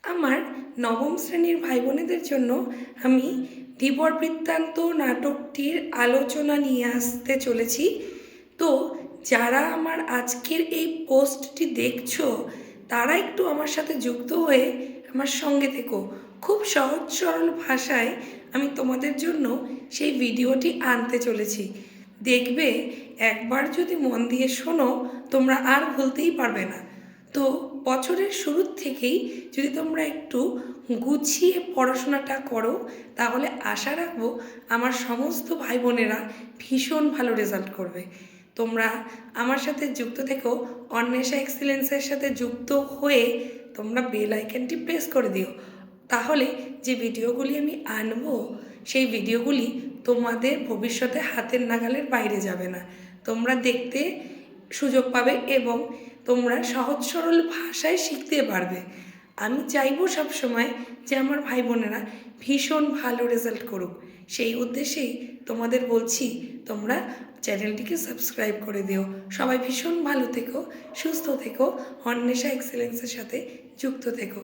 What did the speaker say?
আমার নবম শ্রেণীর ভাই বোনেদের জন্য আমি ধীবর বৃত্তান্ত নাটকটির আলোচনা নিয়ে আসতে চলেছি। তো যারা আমার আজকের এই পোস্টটি দেখছো তারা একটু আমার সাথে যুক্ত হয়ে আমার সঙ্গে থেকো। খুব সহজ সরল ভাষায় আমি তোমাদের জন্য সেই ভিডিওটি আনতে চলেছি। দেখবে একবার যদি মন দিয়ে শোনো তোমরা আর ভুলতেই পারবে না। তো বছরের শুরুর থেকেই যদি তোমরা একটু গুছিয়ে পড়াশোনাটা করো তাহলে আশা রাখবো আমার সমস্ত ভাই বোনেরা ভীষণ ভালো রেজাল্ট করবে। তোমরা আমার সাথে যুক্ত থেকো, অন্বেষা এক্সেলেন্সের সাথে যুক্ত হয়ে তোমরা বেল আইকনটি প্রেস করে দিও। তাহলে যে ভিডিওগুলি আমি আনবো সেই ভিডিওগুলি তোমাদের ভবিষ্যতে হাতের নাগালের বাইরে যাবে না, তোমরা দেখতে সুযোগ পাবে এবং তোমরা সহজ সরল ভাষায় শিখতে পারবে। আমি চাইবো সবসময় যে আমার ভাই বোনেরা ভীষণ ভালো রেজাল্ট করুক। সেই উদ্দেশ্যেই তোমাদের বলছি তোমরা চ্যানেলটিকে সাবস্ক্রাইব করে দিও। সবাই ভীষণ ভালো থেকো, সুস্থ থেকো, অন্বেষা এক্সেলেন্সের সাথে যুক্ত থেকো।